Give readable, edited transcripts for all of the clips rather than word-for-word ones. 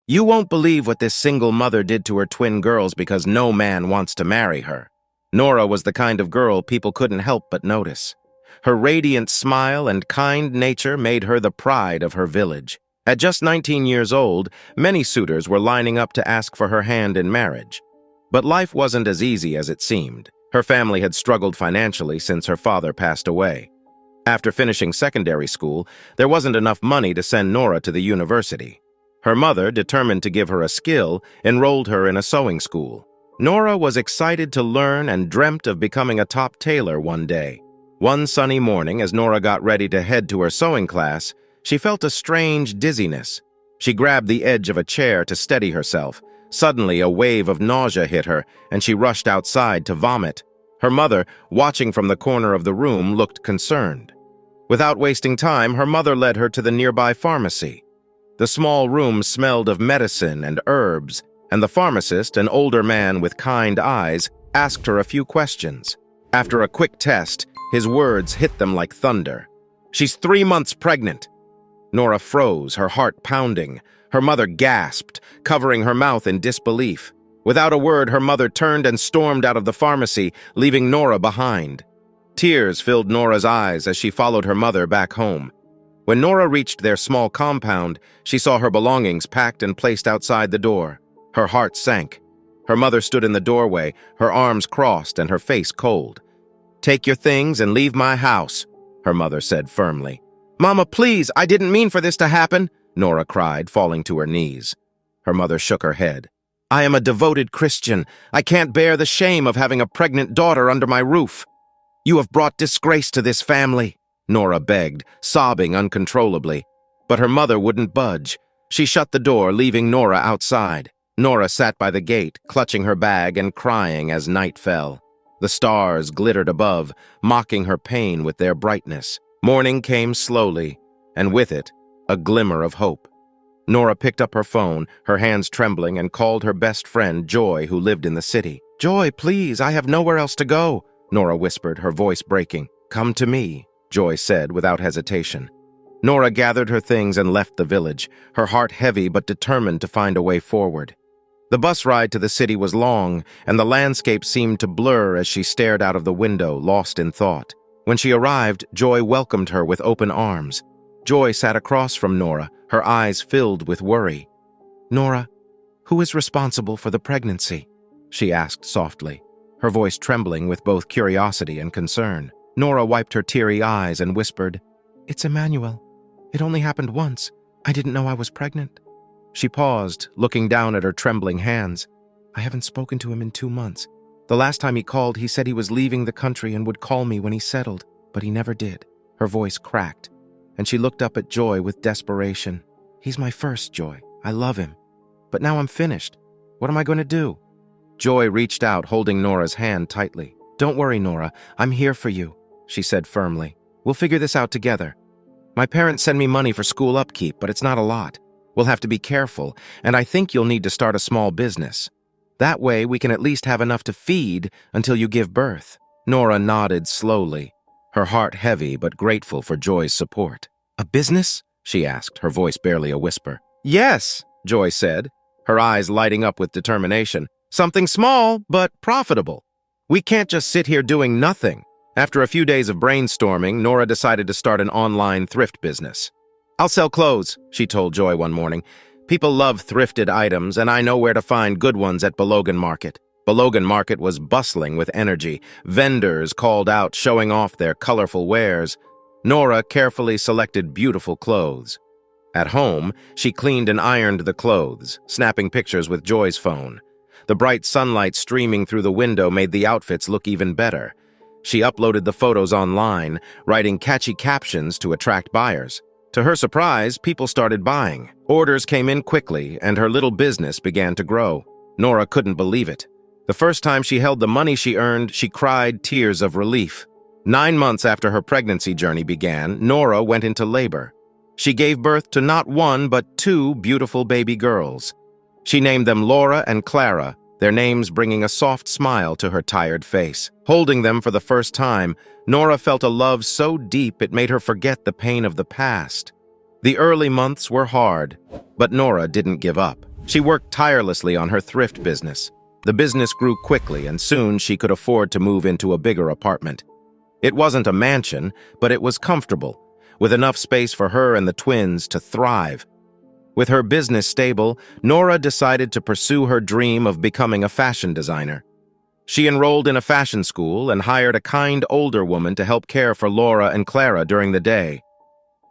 You won't believe what this single mother did to her twin girls because no man wants to marry her. Nora was the kind of girl people couldn't help but notice. Her radiant smile and kind nature made her the pride of her village. At just 19 years old, many suitors were lining up to ask for her hand in marriage. But life wasn't as easy as it seemed. Her family had struggled financially since her father passed away. After finishing secondary school, there wasn't enough money to send Nora to the university. Her mother, determined to give her a skill, enrolled her in a sewing school. Nora was excited to learn and dreamt of becoming a top tailor one day. One sunny morning, as Nora got ready to head to her sewing class, she felt a strange dizziness. She grabbed the edge of a chair to steady herself. Suddenly, a wave of nausea hit her, and she rushed outside to vomit. Her mother, watching from the corner of the room, looked concerned. Without wasting time, her mother led her to the nearby pharmacy. The small room smelled of medicine and herbs, and the pharmacist, an older man with kind eyes, asked her a few questions. After a quick test, his words hit them like thunder. "She's 3 months pregnant." Nora froze, her heart pounding. Her mother gasped, covering her mouth in disbelief. Without a word, her mother turned and stormed out of the pharmacy, leaving Nora behind. Tears filled Nora's eyes as she followed her mother back home. When Nora reached their small compound, she saw her belongings packed and placed outside the door. Her heart sank. Her mother stood in the doorway, her arms crossed and her face cold. "Take your things and leave my house," her mother said firmly. "Mama, please, I didn't mean for this to happen," Nora cried, falling to her knees. Her mother shook her head. "I am a devoted Christian. I can't bear the shame of having a pregnant daughter under my roof. You have brought disgrace to this family," Nora begged, sobbing uncontrollably. But her mother wouldn't budge. She shut the door, leaving Nora outside. Nora sat by the gate, clutching her bag and crying as night fell. The stars glittered above, mocking her pain with their brightness. Morning came slowly, and with it, a glimmer of hope. Nora picked up her phone, her hands trembling, and called her best friend, Joy, who lived in the city. "Joy, please, I have nowhere else to go," Nora whispered, her voice breaking. "Come to me," Joy said without hesitation. Nora gathered her things and left the village, her heart heavy but determined to find a way forward. The bus ride to the city was long, and the landscape seemed to blur as she stared out of the window, lost in thought. When she arrived, Joy welcomed her with open arms. Joy sat across from Nora, her eyes filled with worry. "Nora, who is responsible for the pregnancy?" she asked softly, her voice trembling with both curiosity and concern. Nora wiped her teary eyes and whispered, "It's Emmanuel. It only happened once. I didn't know I was pregnant." She paused, looking down at her trembling hands. "I haven't spoken to him in 2 months. The last time he called, he said he was leaving the country and would call me when he settled, but he never did." Her voice cracked, and she looked up at Joy with desperation. "He's my first, Joy. I love him. But now I'm finished. What am I going to do?" Joy reached out, holding Nora's hand tightly. "Don't worry, Nora. I'm here for you," she said firmly. "We'll figure this out together. My parents send me money for school upkeep, but it's not a lot. We'll have to be careful, and I think you'll need to start a small business. That way, we can at least have enough to feed until you give birth." Nora nodded slowly, her heart heavy but grateful for Joy's support. "A business?" she asked, her voice barely a whisper. "Yes," Joy said, her eyes lighting up with determination. "Something small, but profitable. We can't just sit here doing nothing." After a few days of brainstorming, Nora decided to start an online thrift business. "I'll sell clothes," she told Joy one morning. "People love thrifted items, and I know where to find good ones at Belogan Market." Belogan Market was bustling with energy. Vendors called out, showing off their colorful wares. Nora carefully selected beautiful clothes. At home, she cleaned and ironed the clothes, snapping pictures with Joy's phone. The bright sunlight streaming through the window made the outfits look even better. She uploaded the photos online, writing catchy captions to attract buyers. To her surprise, people started buying. Orders came in quickly, and her little business began to grow. Nora couldn't believe it. The first time she held the money she earned, she cried tears of relief. 9 months after her pregnancy journey began, Nora went into labor. She gave birth to not one, but 2 beautiful baby girls. She named them Laura and Clara, their names bringing a soft smile to her tired face. Holding them for the first time, Nora felt a love so deep it made her forget the pain of the past. The early months were hard, but Nora didn't give up. She worked tirelessly on her thrift business. The business grew quickly, and soon she could afford to move into a bigger apartment. It wasn't a mansion, but it was comfortable, with enough space for her and the twins to thrive. With her business stable, Nora decided to pursue her dream of becoming a fashion designer. She enrolled in a fashion school and hired a kind older woman to help care for Laura and Clara during the day.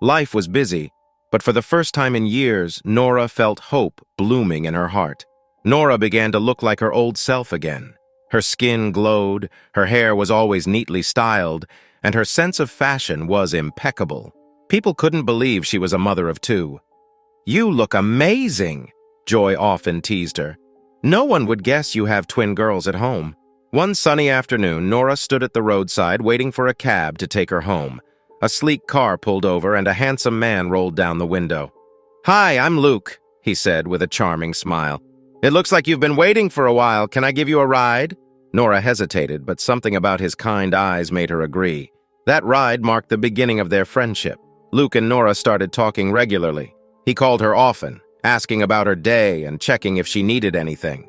Life was busy, but for the first time in years, Nora felt hope blooming in her heart. Nora began to look like her old self again. Her skin glowed, her hair was always neatly styled, and her sense of fashion was impeccable. People couldn't believe she was a mother of two. "You look amazing," Joy often teased her. "No one would guess you have twin girls at home." One sunny afternoon, Nora stood at the roadside waiting for a cab to take her home. A sleek car pulled over and a handsome man rolled down the window. "Hi, I'm Luke," he said with a charming smile. "It looks like you've been waiting for a while. Can I give you a ride?" Nora hesitated, but something about his kind eyes made her agree. That ride marked the beginning of their friendship. Luke and Nora started talking regularly. He called her often, asking about her day and checking if she needed anything.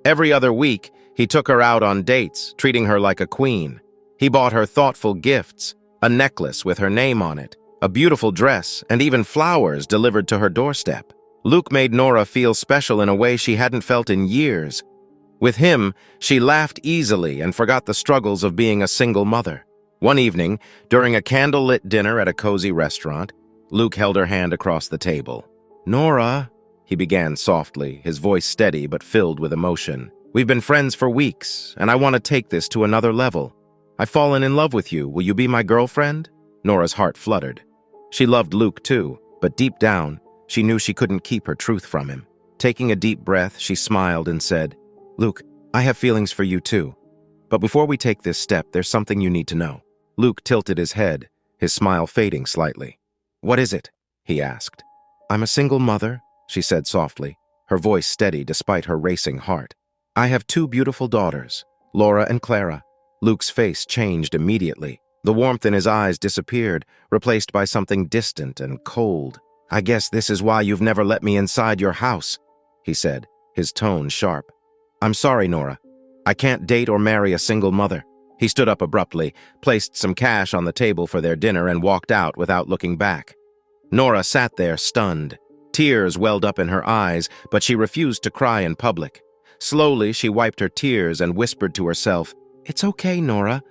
Every other week, he took her out on dates, treating her like a queen. He bought her thoughtful gifts, a necklace with her name on it, a beautiful dress, and even flowers delivered to her doorstep. Luke made Nora feel special in a way she hadn't felt in years. With him, she laughed easily and forgot the struggles of being a single mother. One evening, during a candlelit dinner at a cozy restaurant, Luke held her hand across the table. "Nora," he began softly, his voice steady but filled with emotion. "We've been friends for weeks, and I want to take this to another level. I've fallen in love with you. Will you be my girlfriend?" Nora's heart fluttered. She loved Luke too, but deep down, she knew she couldn't keep her truth from him. Taking a deep breath, she smiled and said, "Luke, I have feelings for you too. But before we take this step, there's something you need to know." Luke tilted his head, his smile fading slightly. "What is it?" he asked. "I'm a single mother," she said softly, her voice steady despite her racing heart. "I have two beautiful daughters, Laura and Clara." Luke's face changed immediately. The warmth in his eyes disappeared, replaced by something distant and cold. "I guess this is why you've never let me inside your house," he said, his tone sharp. "I'm sorry, Nora. I can't date or marry a single mother." He stood up abruptly, placed some cash on the table for their dinner, and walked out without looking back. Nora sat there, stunned. Tears welled up in her eyes, but she refused to cry in public. Slowly, she wiped her tears and whispered to herself, "It's okay, Nora.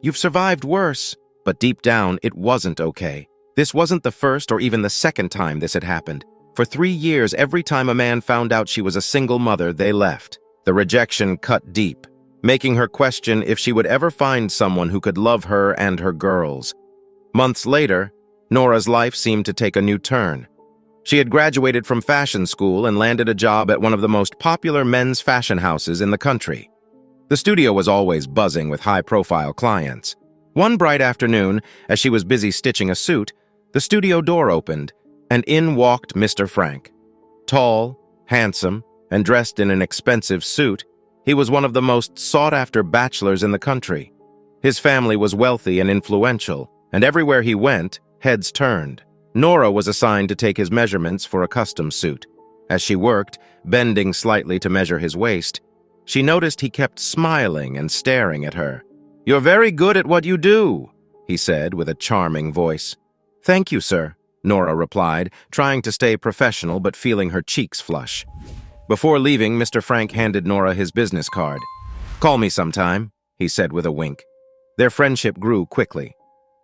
You've survived worse." But deep down, it wasn't okay. This wasn't the first or even the second time this had happened. For 3 years, every time a man found out she was a single mother, they left. The rejection cut deep, making her question if she would ever find someone who could love her and her girls. Months later, Nora's life seemed to take a new turn. She had graduated from fashion school and landed a job at one of the most popular men's fashion houses in the country. The studio was always buzzing with high-profile clients. One bright afternoon, as she was busy stitching a suit, the studio door opened, and in walked Mr. Frank. Tall, handsome, and dressed in an expensive suit, he was one of the most sought-after bachelors in the country. His family was wealthy and influential, and everywhere he went, heads turned. Nora was assigned to take his measurements for a custom suit. As she worked, bending slightly to measure his waist, she noticed he kept smiling and staring at her. "You're very good at what you do," he said with a charming voice. "Thank you, sir," Nora replied, trying to stay professional but feeling her cheeks flush. Before leaving, Mr. Frank handed Nora his business card. "Call me sometime," he said with a wink. Their friendship grew quickly.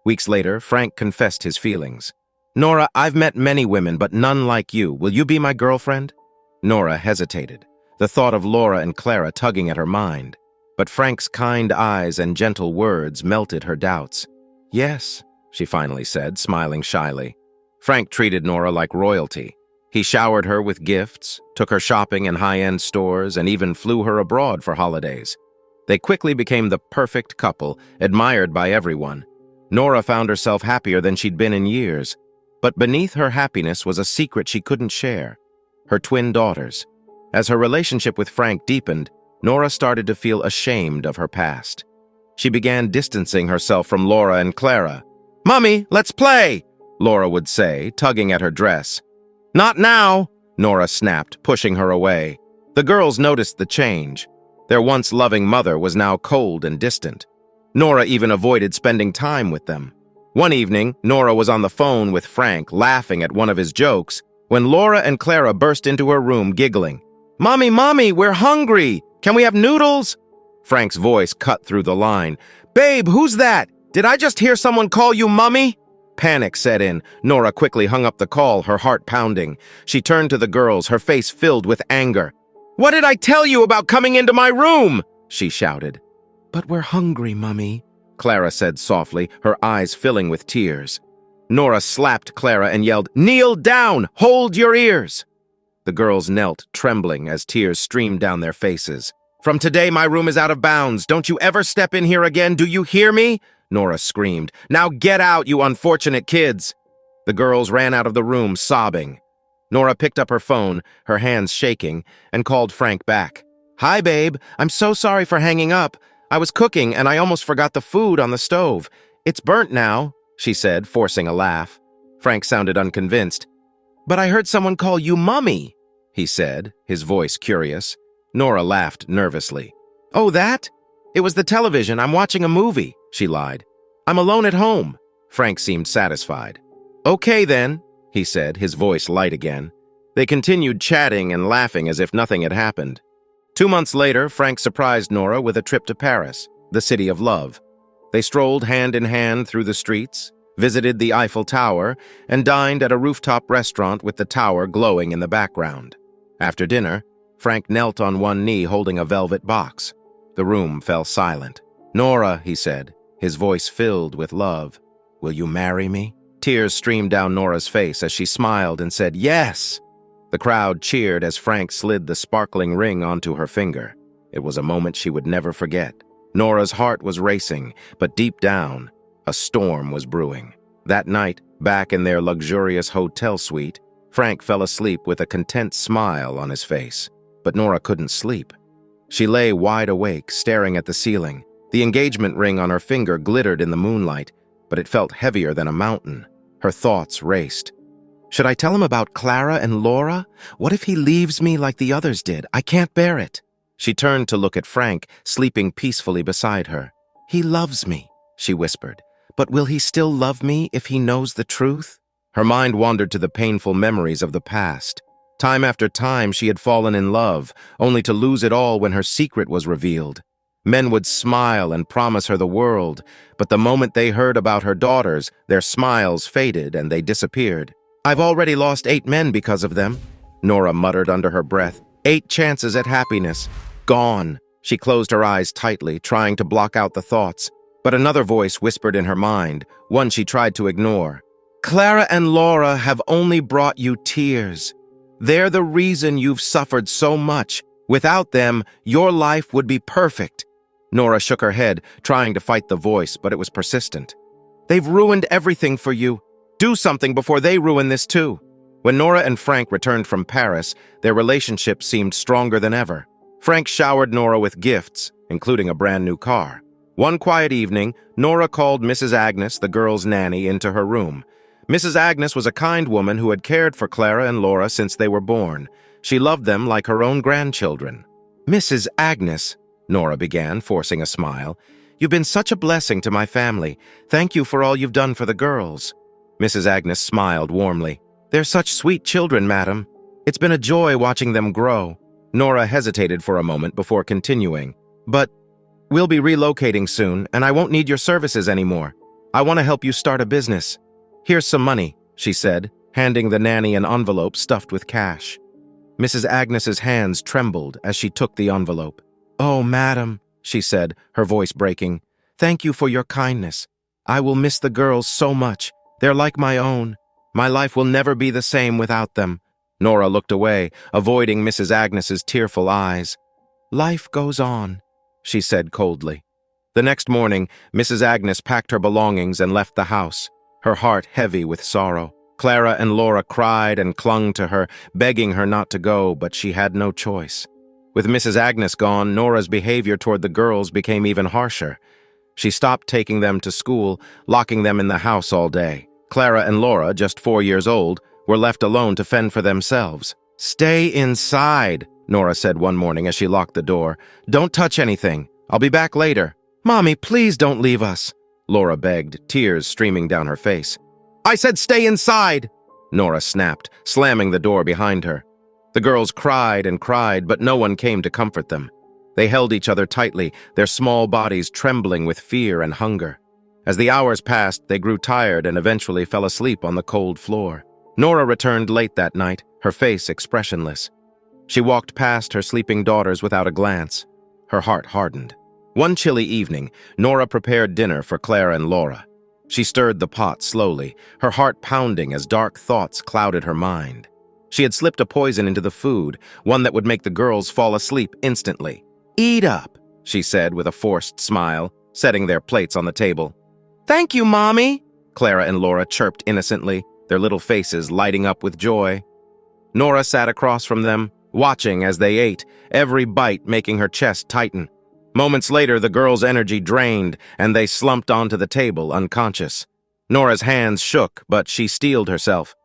Weeks later, Frank confessed his feelings. "Nora, I've met many women, but none like you. Will you be my girlfriend?" Nora hesitated, the thought of Laura and Clara tugging at her mind. But Frank's kind eyes and gentle words melted her doubts. "Yes," she finally said, smiling shyly. Frank treated Nora like royalty. He showered her with gifts, took her shopping in high-end stores, and even flew her abroad for holidays. They quickly became the perfect couple, admired by everyone. Nora found herself happier than she'd been in years. But beneath her happiness was a secret she couldn't share: her twin daughters. As her relationship with Frank deepened, Nora started to feel ashamed of her past. She began distancing herself from Laura and Clara. "Mummy, let's play," Laura would say, tugging at her dress. "Not now," Nora snapped, pushing her away. The girls noticed the change. Their once loving mother was now cold and distant. Nora even avoided spending time with them. One evening, Nora was on the phone with Frank, laughing at one of his jokes, when Laura and Clara burst into her room, giggling. "Mommy, Mommy, we're hungry! Can we have noodles?" Frank's voice cut through the line. "Babe, who's that? Did I just hear someone call you Mummy?" Panic set in. Nora quickly hung up the call, her heart pounding. She turned to the girls, her face filled with anger. "What did I tell you about coming into my room?" she shouted. "But we're hungry, Mummy," Clara said softly, her eyes filling with tears. Nora slapped Clara and yelled, "Kneel down! Hold your ears!" The girls knelt, trembling as tears streamed down their faces. "From today, my room is out of bounds. Don't you ever step in here again, do you hear me?" Nora screamed. "Now get out, you unfortunate kids!" The girls ran out of the room, sobbing. Nora picked up her phone, her hands shaking, and called Frank back. "Hi, babe. I'm so sorry for hanging up. I was cooking and I almost forgot the food on the stove. It's burnt now," she said, forcing a laugh. Frank sounded unconvinced. "But I heard someone call you Mummy," he said, his voice curious. Nora laughed nervously. "Oh, that? It was the television. I'm watching a movie," she lied. "I'm alone at home." Frank seemed satisfied. "Okay, then," he said, his voice light again. They continued chatting and laughing as if nothing had happened. 2 months later, Frank surprised Nora with a trip to Paris, the city of love. They strolled hand in hand through the streets, visited the Eiffel Tower, and dined at a rooftop restaurant with the tower glowing in the background. After dinner, Frank knelt on one knee holding a velvet box. The room fell silent. "Nora," he said, his voice filled with love, "will you marry me?" Tears streamed down Nora's face as she smiled and said, "Yes!" The crowd cheered as Frank slid the sparkling ring onto her finger. It was a moment she would never forget. Nora's heart was racing, but deep down, a storm was brewing. That night, back in their luxurious hotel suite, Frank fell asleep with a content smile on his face. But Nora couldn't sleep. She lay wide awake, staring at the ceiling. The engagement ring on her finger glittered in the moonlight, but it felt heavier than a mountain. Her thoughts raced. Should I tell him about Clara and Laura? What if he leaves me like the others did? I can't bear it. She turned to look at Frank, sleeping peacefully beside her. "He loves me," she whispered. "But will he still love me if he knows the truth?" Her mind wandered to the painful memories of the past. Time after time she had fallen in love, only to lose it all when her secret was revealed. Men would smile and promise her the world, but the moment they heard about her daughters, their smiles faded and they disappeared. "I've already lost 8 men because of them," Nora muttered under her breath. 8 chances at happiness. Gone. She closed her eyes tightly, trying to block out the thoughts. But another voice whispered in her mind, one she tried to ignore. "Clara and Laura have only brought you tears. They're the reason you've suffered so much. Without them, your life would be perfect." Nora shook her head, trying to fight the voice, but it was persistent. "They've ruined everything for you. Do something before they ruin this too." When Nora and Frank returned from Paris, their relationship seemed stronger than ever. Frank showered Nora with gifts, including a brand new car. One quiet evening, Nora called Mrs. Agnes, the girls' nanny, into her room. Mrs. Agnes was a kind woman who had cared for Clara and Laura since they were born. She loved them like her own grandchildren. "Mrs. Agnes," Nora began, forcing a smile, "you've been such a blessing to my family. Thank you for all you've done for the girls." Mrs. Agnes smiled warmly. "They're such sweet children, madam. It's been a joy watching them grow." Nora hesitated for a moment before continuing. "But we'll be relocating soon, and I won't need your services anymore. I want to help you start a business. Here's some money," she said, handing the nanny an envelope stuffed with cash. Mrs. Agnes's hands trembled as she took the envelope. "Oh, madam," she said, her voice breaking, "thank you for your kindness. I will miss the girls so much. They're like my own. My life will never be the same without them." Nora looked away, avoiding Mrs. Agnes's tearful eyes. "Life goes on," she said coldly. The next morning, Mrs. Agnes packed her belongings and left the house, her heart heavy with sorrow. Clara and Laura cried and clung to her, begging her not to go, but she had no choice. With Mrs. Agnes gone, Nora's behavior toward the girls became even harsher. She stopped taking them to school, locking them in the house all day. Clara and Laura, just 4 years old, were left alone to fend for themselves. "Stay inside," Nora said one morning as she locked the door. "Don't touch anything. I'll be back later." "Mommy, please don't leave us," Laura begged, tears streaming down her face. "I said stay inside," Nora snapped, slamming the door behind her. The girls cried and cried, but no one came to comfort them. They held each other tightly, their small bodies trembling with fear and hunger. As the hours passed, they grew tired and eventually fell asleep on the cold floor. Nora returned late that night, her face expressionless. She walked past her sleeping daughters without a glance. Her heart hardened. One chilly evening, Nora prepared dinner for Clara and Laura. She stirred the pot slowly, her heart pounding as dark thoughts clouded her mind. She had slipped a poison into the food, one that would make the girls fall asleep instantly. "Eat up," she said with a forced smile, setting their plates on the table. "Thank you, Mommy," Clara and Laura chirped innocently, their little faces lighting up with joy. Nora sat across from them, watching as they ate, every bite making her chest tighten. Moments later, the girls' energy drained, and they slumped onto the table, unconscious. Nora's hands shook, but she steeled herself.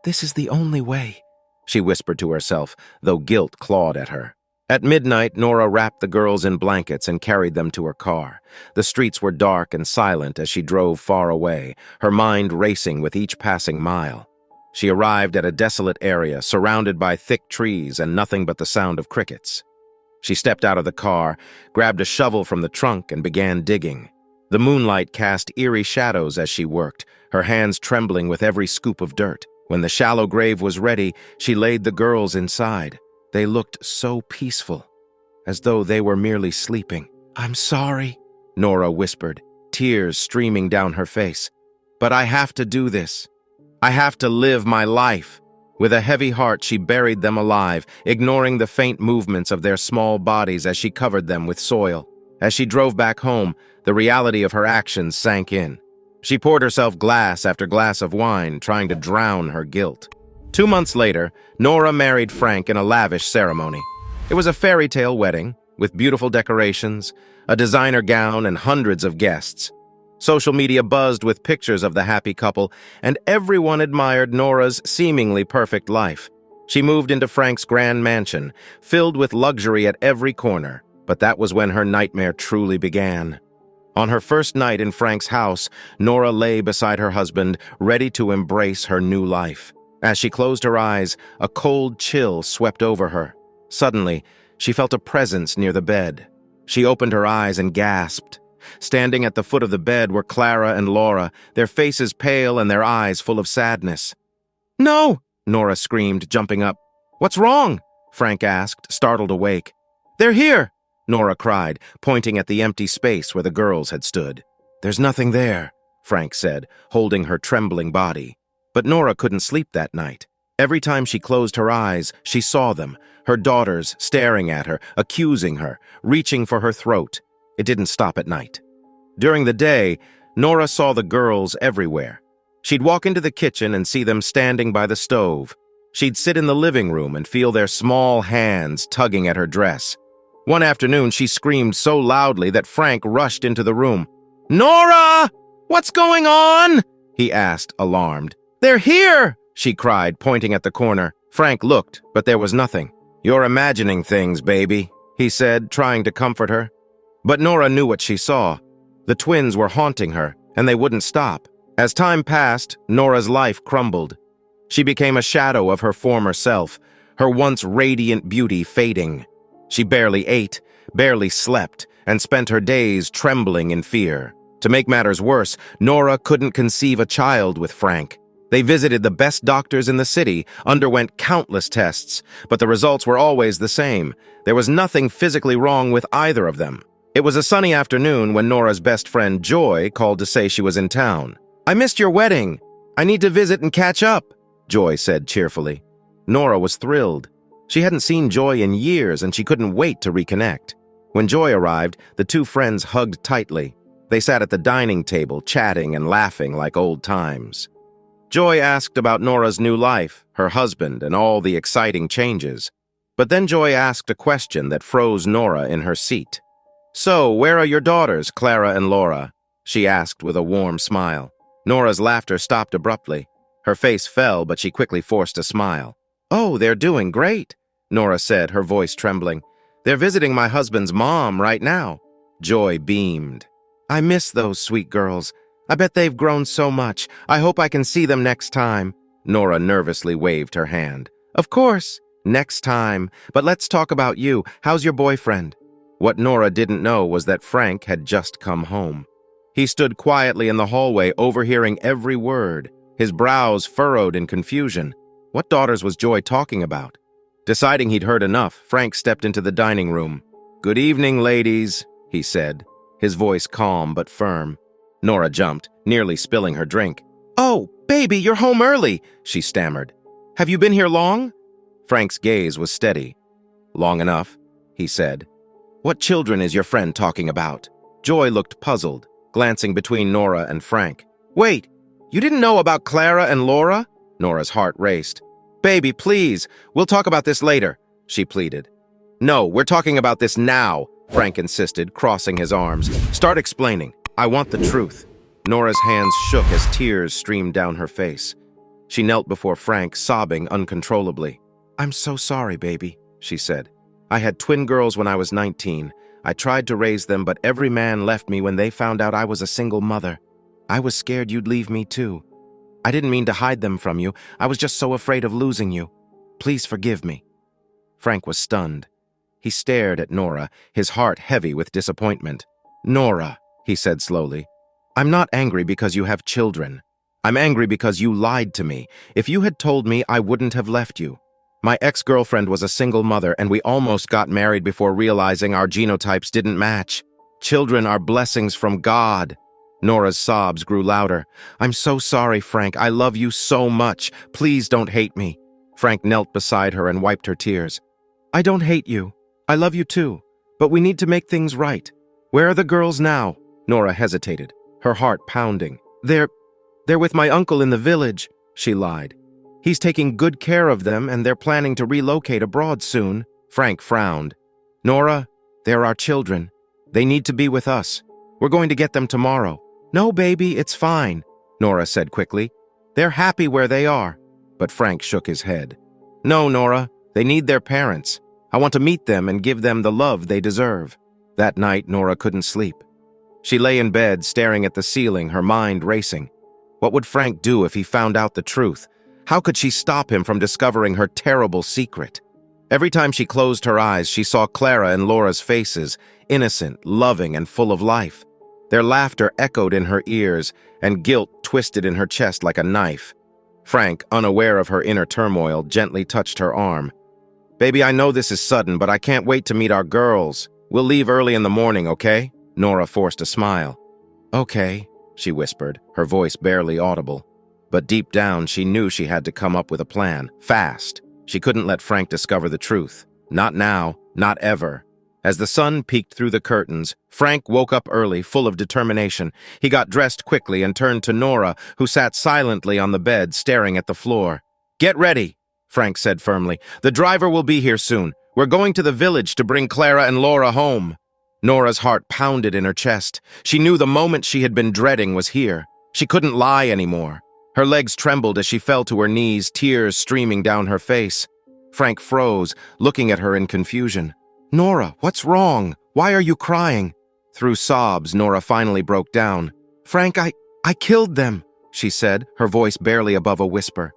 "This is the only way," she whispered to herself, though guilt clawed at her. At midnight, Nora wrapped the girls in blankets and carried them to her car. The streets were dark and silent as she drove far away, her mind racing with each passing mile. She arrived at a desolate area, surrounded by thick trees and nothing but the sound of crickets. She stepped out of the car, grabbed a shovel from the trunk, and began digging. The moonlight cast eerie shadows as she worked, her hands trembling with every scoop of dirt. When the shallow grave was ready, she laid the girls inside. They looked so peaceful, as though they were merely sleeping. "I'm sorry," Nora whispered, tears streaming down her face. "But I have to do this. I have to live my life." With a heavy heart, she buried them alive, ignoring the faint movements of their small bodies as she covered them with soil. As she drove back home, the reality of her actions sank in. She poured herself glass after glass of wine, trying to drown her guilt. 2 months later, Nora married Frank in a lavish ceremony. It was a fairy tale wedding, with beautiful decorations, a designer gown, and hundreds of guests. Social media buzzed with pictures of the happy couple, and everyone admired Nora's seemingly perfect life. She moved into Frank's grand mansion, filled with luxury at every corner, but that was when her nightmare truly began. On her first night in Frank's house, Nora lay beside her husband, ready to embrace her new life. As she closed her eyes, a cold chill swept over her. Suddenly, she felt a presence near the bed. She opened her eyes and gasped. Standing at the foot of the bed were Clara and Laura, their faces pale and their eyes full of sadness. "No!" Nora screamed, jumping up. "What's wrong?" Frank asked, startled awake. "They're here!" Nora cried, pointing at the empty space where the girls had stood. "There's nothing there," Frank said, holding her trembling body. But Nora couldn't sleep that night. Every time she closed her eyes, she saw them, her daughters staring at her, accusing her, reaching for her throat. It didn't stop at night. During the day, Nora saw the girls everywhere. She'd walk into the kitchen and see them standing by the stove. She'd sit in the living room and feel their small hands tugging at her dress. One afternoon, she screamed so loudly that Frank rushed into the room. "Nora! What's going on?" he asked, alarmed. "They're here!" she cried, pointing at the corner. Frank looked, but there was nothing. "You're imagining things, baby," he said, trying to comfort her. But Nora knew what she saw. The twins were haunting her, and they wouldn't stop. As time passed, Nora's life crumbled. She became a shadow of her former self, her once radiant beauty fading. She barely ate, barely slept, and spent her days trembling in fear. To make matters worse, Nora couldn't conceive a child with Frank. They visited the best doctors in the city, underwent countless tests, but the results were always the same. There was nothing physically wrong with either of them. It was a sunny afternoon when Nora's best friend Joy called to say she was in town. "I missed your wedding. I need to visit and catch up," Joy said cheerfully. Nora was thrilled. She hadn't seen Joy in years, and she couldn't wait to reconnect. When Joy arrived, the two friends hugged tightly. They sat at the dining table, chatting and laughing like old times. Joy asked about Nora's new life, her husband, and all the exciting changes. But then Joy asked a question that froze Nora in her seat. "So, where are your daughters, Clara and Laura?" she asked with a warm smile. Nora's laughter stopped abruptly. Her face fell, but she quickly forced a smile. "Oh, they're doing great," Nora said, her voice trembling. "They're visiting my husband's mom right now." Joy beamed. "I miss those sweet girls. I bet they've grown so much. I hope I can see them next time." Nora nervously waved her hand. "Of course, next time. But let's talk about you. How's your boyfriend?" What Nora didn't know was that Frank had just come home. He stood quietly in the hallway, overhearing every word, his brows furrowed in confusion. What daughters was Joy talking about? Deciding he'd heard enough, Frank stepped into the dining room. "Good evening, ladies," he said, his voice calm but firm. Nora jumped, nearly spilling her drink. "Oh, baby, you're home early," she stammered. "Have you been here long?" Frank's gaze was steady. "Long enough," he said. "What children is your friend talking about?" Joy looked puzzled, glancing between Nora and Frank. "Wait, you didn't know about Clara and Laura?" Nora's heart raced. "Baby, please, we'll talk about this later," she pleaded. "No, we're talking about this now," Frank insisted, crossing his arms. "Start explaining. I want the truth." Nora's hands shook as tears streamed down her face. She knelt before Frank, sobbing uncontrollably. "I'm so sorry, baby," she said. "I had twin girls when I was 19. I tried to raise them, but every man left me when they found out I was a single mother. I was scared you'd leave me too. I didn't mean to hide them from you. I was just so afraid of losing you. Please forgive me." Frank was stunned. He stared at Nora, his heart heavy with disappointment. "Nora," he said slowly, "I'm not angry because you have children. I'm angry because you lied to me. If you had told me, I wouldn't have left you. My ex-girlfriend was a single mother, and we almost got married before realizing our genotypes didn't match. Children are blessings from God." Nora's sobs grew louder. "I'm so sorry, Frank. I love you so much. Please don't hate me." Frank knelt beside her and wiped her tears. "I don't hate you. I love you too. But we need to make things right. Where are the girls now?" Nora hesitated, her heart pounding. They're with my uncle in the village," she lied. "He's taking good care of them, and they're planning to relocate abroad soon." Frank frowned. "Nora, they're our children. They need to be with us. We're going to get them tomorrow." "No, baby, it's fine," Nora said quickly. "They're happy where they are." But Frank shook his head. "No, Nora, they need their parents. I want to meet them and give them the love they deserve." That night, Nora couldn't sleep. She lay in bed, staring at the ceiling, her mind racing. What would Frank do if he found out the truth? How could she stop him from discovering her terrible secret? Every time she closed her eyes, she saw Clara and Laura's faces, innocent, loving, and full of life. Their laughter echoed in her ears, and guilt twisted in her chest like a knife. Frank, unaware of her inner turmoil, gently touched her arm. "Baby, I know this is sudden, but I can't wait to meet our girls. We'll leave early in the morning, okay?" Nora forced a smile. "Okay," she whispered, her voice barely audible. But deep down, she knew she had to come up with a plan, fast. She couldn't let Frank discover the truth. Not now, not ever. As the sun peeked through the curtains, Frank woke up early, full of determination. He got dressed quickly and turned to Nora, who sat silently on the bed, staring at the floor. "Get ready," Frank said firmly. "The driver will be here soon. We're going to the village to bring Clara and Laura home." Nora's heart pounded in her chest. She knew the moment she had been dreading was here. She couldn't lie anymore. Her legs trembled as she fell to her knees, tears streaming down her face. Frank froze, looking at her in confusion. "Nora, what's wrong? Why are you crying?" Through sobs, Nora finally broke down. "Frank, I killed them," she said, her voice barely above a whisper.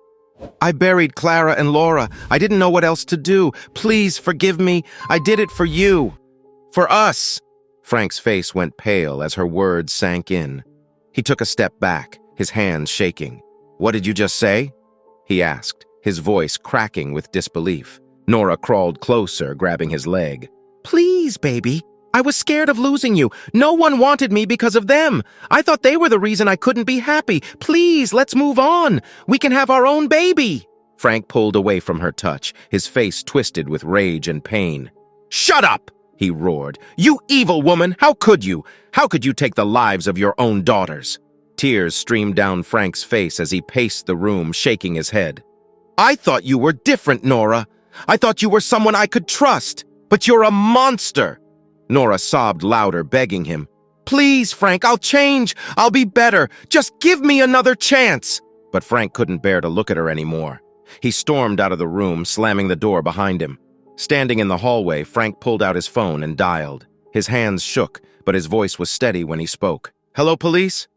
"I buried Clara and Laura. I didn't know what else to do. Please forgive me. I did it for you. For us." Frank's face went pale as her words sank in. He took a step back, his hands shaking. "What did you just say?" he asked, his voice cracking with disbelief. Nora crawled closer, grabbing his leg. "Please, baby. I was scared of losing you. No one wanted me because of them. I thought they were the reason I couldn't be happy. Please, let's move on. We can have our own baby." Frank pulled away from her touch, his face twisted with rage and pain. "Shut up!" he roared. "You evil woman! How could you? How could you take the lives of your own daughters?" Tears streamed down Frank's face as he paced the room, shaking his head. "I thought you were different, Nora. I thought you were someone I could trust. But you're a monster!" Nora sobbed louder, begging him. "Please, Frank, I'll change. I'll be better. Just give me another chance." But Frank couldn't bear to look at her anymore. He stormed out of the room, slamming the door behind him. Standing in the hallway, Frank pulled out his phone and dialed. His hands shook, but his voice was steady when he spoke. "Hello, police?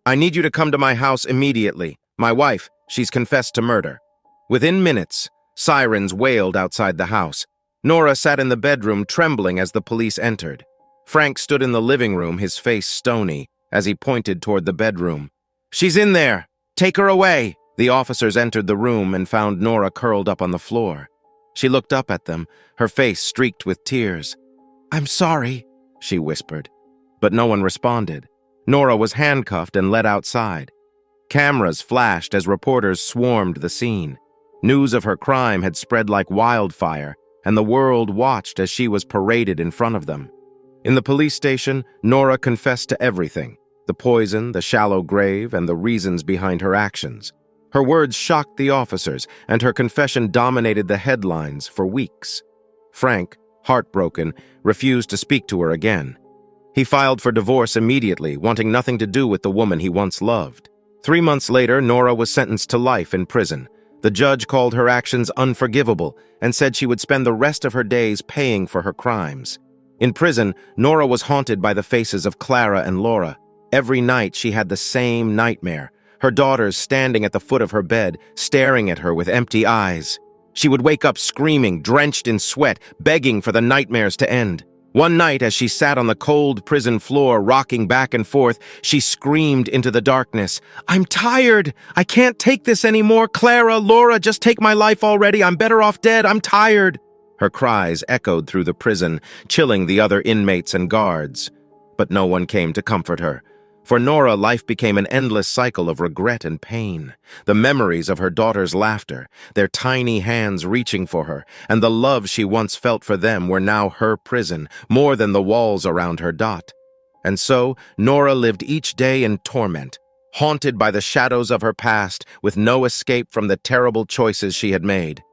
I need you to come to my house immediately. My wife, she's confessed to murder." Within minutes, sirens wailed outside the house. Nora sat in the bedroom, trembling as the police entered. Frank stood in the living room, his face stony, as he pointed toward the bedroom. "She's in there! Take her away!" The officers entered the room and found Nora curled up on the floor. She looked up at them, her face streaked with tears. "I'm sorry," she whispered. But no one responded. Nora was handcuffed and led outside. Cameras flashed as reporters swarmed the scene. News of her crime had spread like wildfire, and the world watched as she was paraded in front of them. In the police station, Nora confessed to everything: the poison, the shallow grave, and the reasons behind her actions. Her words shocked the officers, and her confession dominated the headlines for weeks. Frank, heartbroken, refused to speak to her again. He filed for divorce immediately, wanting nothing to do with the woman he once loved. 3 months later, Nora was sentenced to life in prison. The judge called her actions unforgivable and said she would spend the rest of her days paying for her crimes. In prison, Nora was haunted by the faces of Clara and Laura. Every night she had the same nightmare: her daughters standing at the foot of her bed, staring at her with empty eyes. She would wake up screaming, drenched in sweat, begging for the nightmares to end. One night, as she sat on the cold prison floor, rocking back and forth, she screamed into the darkness, "I'm tired! I can't take this anymore! Clara, Laura, just take my life already! I'm better off dead! I'm tired!" Her cries echoed through the prison, chilling the other inmates and guards. But no one came to comfort her. For Nora, life became an endless cycle of regret and pain. The memories of her daughter's laughter, their tiny hands reaching for her, and the love she once felt for them were now her prison, more than the walls around her dot. And so, Nora lived each day in torment, haunted by the shadows of her past, with no escape from the terrible choices she had made.